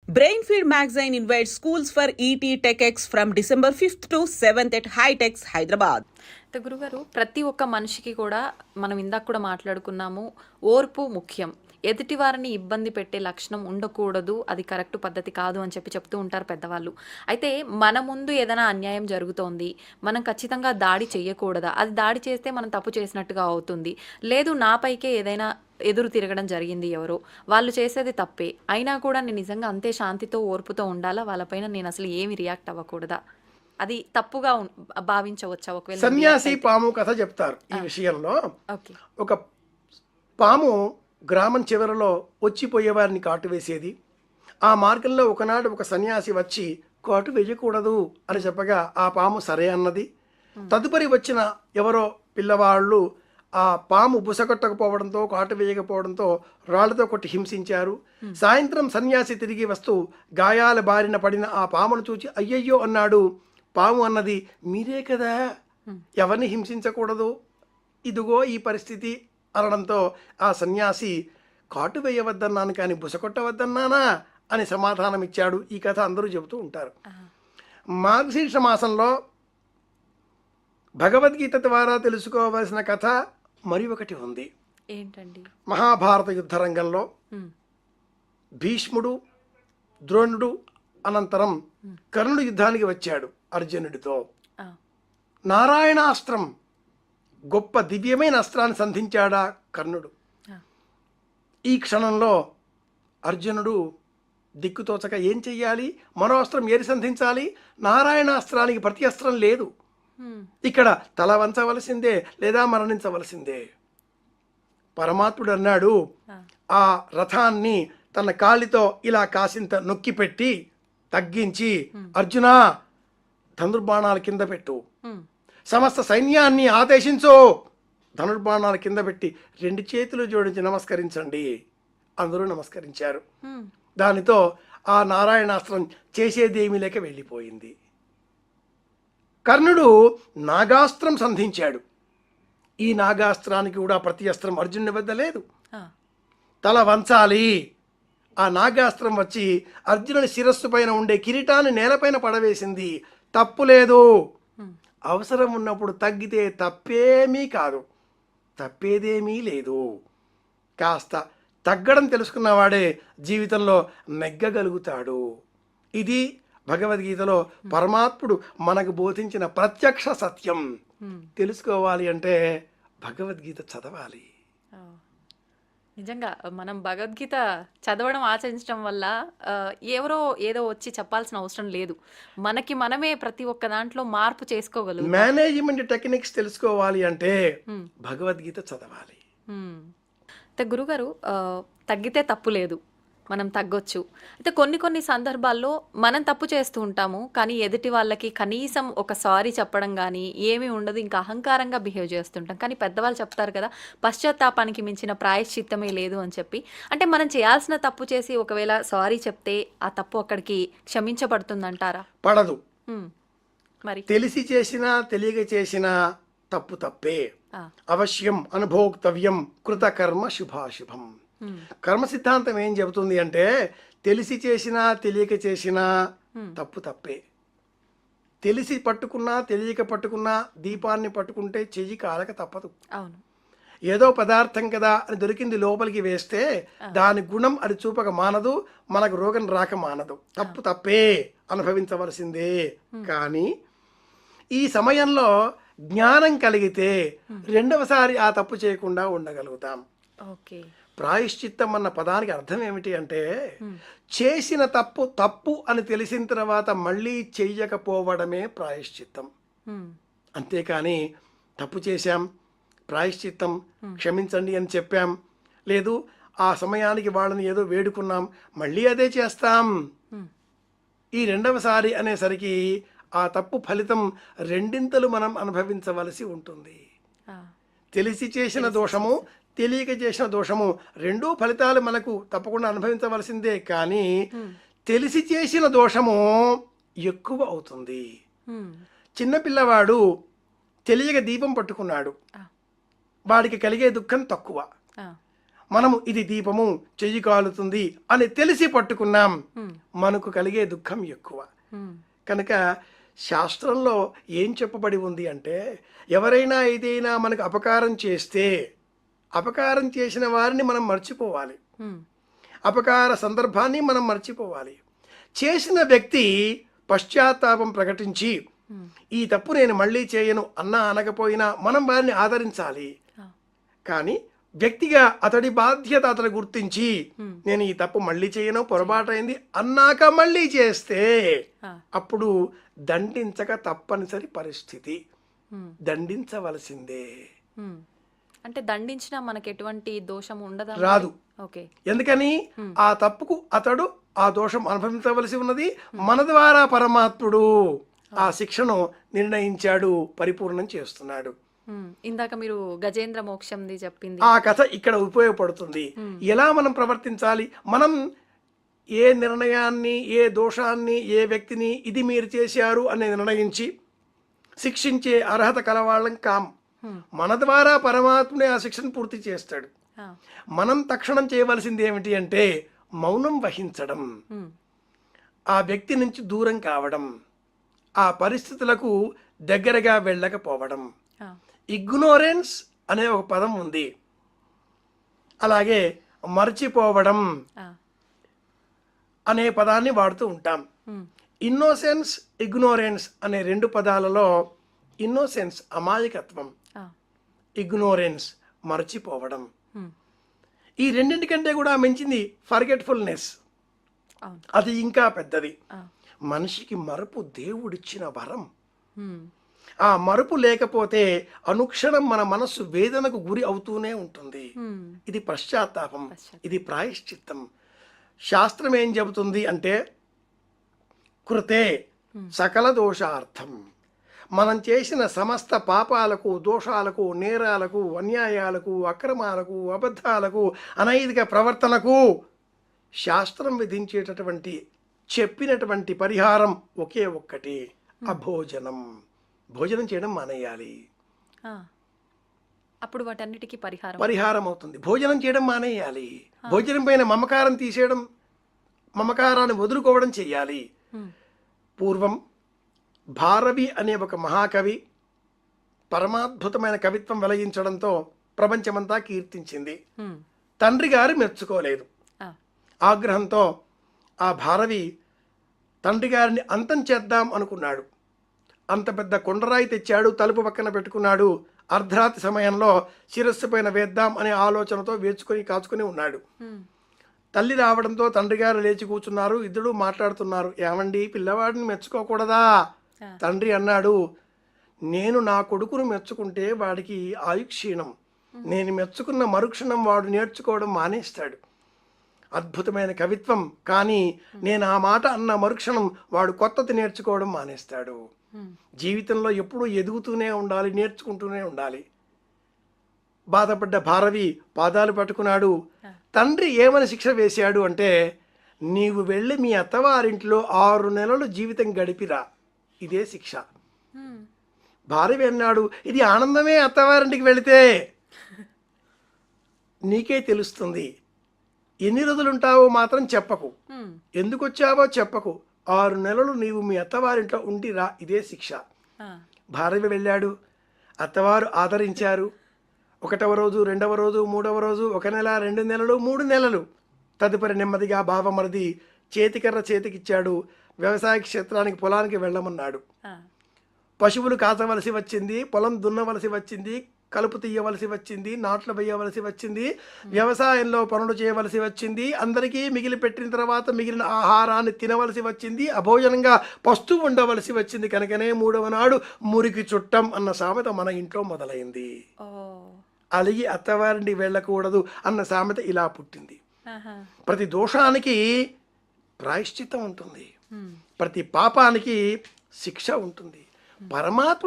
Brainfeed magazine invites schools for ET TechX from December 5th to 7th at Hightex, Hyderabad. గురుగారు ప్రతి ఒక్క మనిషికి కూడా మనం ఇందాక కూడా మాట్లాడుకున్నాము, ఓర్పు ముఖ్యం. ఎదుటి వారిని ఇబ్బంది పెట్టే లక్షణం ఉండకూడదు, అది కరెక్ట్ పద్ధతి కాదు అని చెప్తూ ఉంటారు పెద్దవాళ్ళు. అయితే మన ముందు ఏదైనా అన్యాయం జరుగుతోంది, మనం ఖచ్చితంగా దాడి చేయకూడదా? అది దాడి చేస్తే మనం తప్పు చేసినట్టుగా అవుతుంది. లేదు నాపైకే ఏదైనా ఎదురు తిరగడం జరిగింది, ఎవరో వాళ్ళు చేసేది తప్పే అయినా కూడా నేను నిజంగా అంతే శాంతితో ఓర్పుతో ఉండాలా? వాళ్ళపైన నేను అసలు ఏమి రియాక్ట్ అవ్వకూడదా? అది తప్పుగా భావించవచ్చా? ఒకవేళ సన్యాసి పాము కథ చెప్తారు ఈ విషయంలో. ఓకే. ఒక పాము గ్రామం చివరలో వచ్చిపోయే వారిని కాటు వేసేది. ఆ మార్గంలో ఒకనాడు ఒక సన్యాసి వచ్చి కాటు వేయకూడదు అని చెప్పగా ఆ పాము సరే అన్నది. తదుపరి వచ్చిన ఎవరో పిల్లవాళ్ళు ఆ పాము బుసకొట్టకపోవడంతో కాటు వేయకపోవడంతో రాళ్లతో కొట్టి హింసించారు. సాయంత్రం సన్యాసి తిరిగి వస్తూ గాయాల బారిన పడిన ఆ పామును చూచి అయ్యయ్యో అన్నాడు. పాము అన్నది, మీరే కదా ఎవరిని హింసించకూడదు, ఇదిగో ఈ పరిస్థితి అనడంతో ఆ సన్యాసి కాటు వేయవద్దన్నాను కానీ బుసకొట్టవద్దన్నానా అని సమాధానం ఇచ్చాడు. ఈ కథ అందరూ చెబుతూ ఉంటారు. మార్గశీర్ష మాసంలో భగవద్గీత ద్వారా తెలుసుకోవాల్సిన కథ మరి ఒకటి ఉంది. ఏంటండి? మహాభారత యుద్ధ రంగంలో భీష్ముడు, ద్రోణుడు అనంతరం కర్ణుడు యుద్ధానికి వచ్చాడు అర్జునుడితో. నారాయణాస్త్రం, గొప్ప దివ్యమైన అస్త్రాన్ని సంధించాడా కర్ణుడు. ఈ క్షణంలో అర్జునుడు దిక్కుతోచక ఏం చెయ్యాలి, మరో అస్త్రం ఏది సంధించాలి, నారాయణాస్త్రానికి ప్రతి అస్త్రం లేదు, ఇక్కడ తల వంచవలసిందే లేదా మరణించవలసిందే. పరమాత్ముడు అన్నాడు, ఆ రథాన్ని తన కాలితో ఇలా కాసింత నొక్కి పెట్టి తగ్గించి, అర్జునా ధనుర్బాణాల కింద పెట్టు, సమస్త సైన్యాన్ని ఆదేశించు, ధనుర్బాణాల కింద పెట్టి 2 చేతులు జోడించి నమస్కరించండి. అందరూ నమస్కరించారు. దానితో ఆ నారాయణాస్త్రం చేసేదేమీ లేక వెళ్ళిపోయింది. కర్ణుడు నాగాస్త్రం సంధించాడు. ఈ నాగాస్త్రానికి కూడా ప్రతి అస్త్రం అర్జునుని వద్ద లేదు. తల వంచాలి. ఆ నాగాస్త్రం వచ్చి అర్జునుని శిరస్సు పైన ఉండే కిరీటాన్ని నేలపైన పడవేసింది. తప్పు లేదు. అవసరం ఉన్నప్పుడు తగ్గితే తప్పేమీ కాదు, తప్పేదేమీ లేదు. కాస్త తగ్గడం తెలుసుకున్నవాడే జీవితంలో నెగ్గగలుగుతాడు. ఇది భగవద్గీతలో పరమాత్ముడు మనకు బోధించిన ప్రత్యక్ష సత్యం. తెలుసుకోవాలి అంటే భగవద్గీత చదవాలి. నిజంగా మనం భగవద్గీత చదవడం, ఆచరించడం వల్ల ఎవరో ఏదో వచ్చి చెప్పాల్సిన అవసరం లేదు. మనకి మనమే ప్రతి ఒక్క దాంట్లో మార్పు చేసుకోగలం. మేనేజ్మెంట్ టెక్నిక్స్ తెలుసుకోవాలి అంటే భగవద్గీత చదవాలి. గురుగారు, తగ్గితే తప్పు లేదు, మనం తగ్గొచ్చు. అయితే కొన్ని సందర్భాల్లో మనం తప్పు చేస్తూ ఉంటాము, కానీ ఎదుటి వాళ్ళకి కనీసం ఒక సారీ చెప్పడం కానీ ఏమీ ఉండదు, ఇంకా అహంకారంగా బిహేవ్ చేస్తుంటాం. కానీ పెద్దవాళ్ళు చెప్తారు కదా, పశ్చాత్తాపానికి మించిన ప్రాయశ్చిత్తమే లేదు అని చెప్పి. అంటే మనం చేయాల్సిన తప్పు చేసి ఒకవేళ సారీ చెప్తే ఆ తప్పు అక్కడికి క్షమించబడుతుందంటారా? పడదు. మరి తెలిసి చేసినా తెలియక చేసినా తప్పు తప్పే. అవశ్యం అనుభోక్తవ్యం కృతకర్మ శుభాశుభం. కర్మ సిద్ధాంతం ఏం చెబుతుంది అంటే, తెలిసి చేసినా తెలియక చేసినా తప్పు తప్పే. తెలిసి పట్టుకున్నా తెలియక పట్టుకున్నా దీపాన్ని పట్టుకుంటే చెయ్యి కాలక తప్పదు. అవును. ఏదో పదార్థం కదా అని దొరికింది లోపలికి వేస్తే దాని గుణం అది చూపక మానదు, మనకు రోగం రాక మానదు. తప్పు తప్పే, అనుభవించవలసిందే. కానీ ఈ సమయంలో జ్ఞానం కలిగితే రెండవసారి ఆ తప్పు చేయకుండా ఉండగలుగుతాం. ఓకే. ప్రాయశ్చిత్తం అన్న పదానికి అర్థం ఏమిటి అంటే, చేసిన తప్పు తప్పు అని తెలిసిన తర్వాత మళ్ళీ చెయ్యకపోవడమే ప్రాయశ్చిత్తం. అంతేకాని తప్పు చేశాం, ప్రాయశ్చిత్తం క్షమించండి అని చెప్పాం, లేదు ఆ సమయానికి వాళ్ళని ఏదో వేడుకున్నాం, మళ్ళీ అదే చేస్తాం, ఈ రెండవసారి అనేసరికి ఆ తప్పు ఫలితం రెండింతలు మనం అనుభవించవలసి ఉంటుంది. తెలిసి చేసిన దోషము తెలియక చేసిన దోషము రెండూ ఫలితాలు మనకు తప్పకుండా అనుభవించవలసిందే. కానీ తెలిసి చేసిన దోషము ఎక్కువ అవుతుంది. చిన్నపిల్లవాడు తెలియక దీపం పట్టుకున్నాడు, వాడికి కలిగే దుఃఖం తక్కువ. మనము ఇది దీపము చెయ్యి కాలుతుంది అని తెలిసి పట్టుకున్నాం, మనకు కలిగే దుఃఖం ఎక్కువ. కనుక శాస్త్రంలో ఏం చెప్పబడి ఉంది అంటే, ఎవరైనా ఏదైనా మనకు అపకారం చేస్తే అపకారం చేసిన వారిని మనం మర్చిపోవాలి, అపకార సందర్భాన్ని మనం మర్చిపోవాలి. చేసిన వ్యక్తి పశ్చాత్తాపం ప్రకటించి ఈ తప్పు నేను మళ్ళీ చేయను అన్నా అనకపోయినా మనం వారిని ఆదరించాలి. కానీ వ్యక్తిగా అతడి బాధ్యత అతడు గుర్తించి నేను ఈ తప్పు మళ్ళీ చేయను, పొరపాటైంది అన్నాక మళ్ళీ చేస్తే అప్పుడు దండించక తప్పనిసరి పరిస్థితి, దండించవలసిందే. అంటే దండించినా మనకి ఎటువంటి దోషం ఉండదా? రాదు. ఓకే. ఎందుకని ఆ తప్పుకు అతడు ఆ దోషం అనుభవించవలసి ఉన్నది. మన ద్వారా పరమాత్ముడు ఆ శిక్షను నిర్ణయించాడు, పరిపూర్ణం చేస్తున్నాడు. ఇందాక మీరు గజేంద్ర మోక్షంది చెప్పింది, ఆ కథ ఇక్కడ ఉపయోగపడుతుంది. ఎలా మనం ప్రవర్తించాలి, మనం ఏ నిర్ణయాన్ని, ఏ దోషాన్ని, ఏ వ్యక్తిని ఇది మీరు చేశారు అని నిర్ణయించి శిక్షించే అర్హత కలవాళ్ళం కాం. మన ద్వారా పరమాత్ముడే ఆ శిక్షను పూర్తి చేస్తాడు. మనం తక్షణం చేయవలసింది ఏమిటి అంటే మౌనం వహించడం, ఆ వ్యక్తి నుంచి దూరం కావడం, ఆ పరిస్థితులకు దగ్గరగా వెళ్ళకపోవడం. ఇగ్నోరెన్స్ అనే ఒక పదం ఉంది, అలాగే మర్చిపోవడం అనే పదాన్ని వాడుతూ ఉంటాం. ఇన్నోసెన్స్, ఇగ్నోరెన్స్ అనే రెండు పదాలలో ఇన్నోసెన్స్ అమాయకత్వం, ఇగ్నోరెన్స్ మర్చిపోవడం. ఈ రెండింటికంటే కూడా మించింది ఫర్గెట్ఫుల్నెస్, అది ఇంకా పెద్దది. మనిషికి మరపు దేవుడిచ్చిన వరం. ఆ మరుపు లేకపోతే అనుక్షణం మన మనస్సు వేదనకు గురి అవుతూనే ఉంటుంది. ఇది పశ్చాత్తాపం, ఇది ప్రాయశ్చిత్తం. శాస్త్రం ఏం చెబుతుంది అంటే కృతే సకల దోషార్థం. మనం చేసిన సమస్త పాపాలకు, దోషాలకు, నేరాలకు, అన్యాయాలకు, అక్రమాలకు, అబద్ధాలకు, అనైతిక ప్రవర్తనకు శాస్త్రం విధించేటటువంటి చెప్పినటువంటి పరిహారం ఒకే ఒక్కటి, అభోజనం. భోజనం చేయడం మానేయాలి, అప్పుడు వాటన్నిటికీ పరిహారం అవుతుంది. భోజనం చేయడం మానేయాలి, భోజనం పైన మమకారం తీసేయడం, మమకారాన్ని వదులుకోవడం చేయాలి. పూర్వం భారవి అనే ఒక మహాకవి పరమాద్భుతమైన కవిత్వం వెలగించడంతో ప్రపంచమంతా కీర్తించింది. తండ్రి గారు మెచ్చుకోలేదు. ఆగ్రహంతో ఆ భారవి తండ్రి గారిని అంతం చేద్దాం అనుకున్నాడు. అంత పెద్ద కొండరాయి తెచ్చాడు, తలుపు పక్కన పెట్టుకున్నాడు. అర్ధరాత్రి సమయంలో శిరస్సు పైన వేద్దాం అనే ఆలోచనతో వేచుకొని కాచుకొని ఉన్నాడు. తల్లి రావడంతో తండ్రి గారు లేచి కూర్చున్నారు. ఇద్దరు మాట్లాడుతున్నారు. ఏమండి, పిల్లవాడిని మెచ్చుకోకూడదా? తండ్రి అన్నాడు, నేను నా కొడుకును మెచ్చుకుంటే వాడికి ఆయుక్షీణం, నేను మెచ్చుకున్న మరుక్షణం వాడు నేర్చుకోవడం మానేస్తాడు. అద్భుతమైన కవిత్వం, కానీ నేను ఆ మాట అన్న మరుక్షణం వాడు కొత్తది నేర్చుకోవడం మానేస్తాడు. జీవితంలో ఎప్పుడూ ఎదుగుతూనే ఉండాలి, నేర్చుకుంటూనే ఉండాలి. బాధపడ్డ భారవి పాదాలు పట్టుకున్నాడు. తండ్రి ఏమని శిక్ష వేశాడు అంటే, నీవు వెళ్ళి మీ అత్తవారింట్లో 6 నెలలు జీవితం గడిపిరా, ఇదే శిక్ష. భారవి అన్నాడు, ఇది ఆనందమే అత్తవారింటికి వెళితే, నీకే తెలుస్తుంది. ఎన్ని రోజులు ఉంటావో మాత్రం చెప్పకు, ఎందుకు వచ్చావో చెప్పకు. 6 నెలలు నీవు మీ అత్తవారింట్లో ఉండిరా, ఇదే శిక్ష. భారవి వెళ్ళాడు. అత్తవారు ఆదరించారు. 1వ రోజు, 2వ రోజు, 3వ రోజు, 1 నెల, 2 నెలలు, 3 నెలలు. తదుపరి నెమ్మదిగా బావమరిది చేతికర్ర చేతికిచ్చాడు. వ్యవసాయ క్షేత్రానికి, పొలానికి వెళ్ళమన్నాడు. పశువులు కాచవలసి వచ్చింది, పొలం దున్నవలసి వచ్చింది, కలుపు తీయవలసి వచ్చింది, నాట్లు వేయవలసి వచ్చింది, వ్యవసాయంలో పనులు చేయవలసి వచ్చింది. అందరికీ మిగిలి పెట్టిన తర్వాత మిగిలిన ఆహారాన్ని తినవలసి వచ్చింది. అభోజనంగా పస్తు ఉండవలసి వచ్చింది. కనుకనే 3వ నాడు మురికి చుట్టం అన్న సామెత మన ఇంట్లో మొదలైంది. అలిగి అత్తవారింటికి వెళ్ళకూడదు అన్న సామెత ఇలా పుట్టింది. ప్రతి దోషానికి ప్రాయశ్చిత్తం ఉంటుంది, ప్రతి పాపానికి శిక్ష ఉంటుంది. పరమాత్ముడు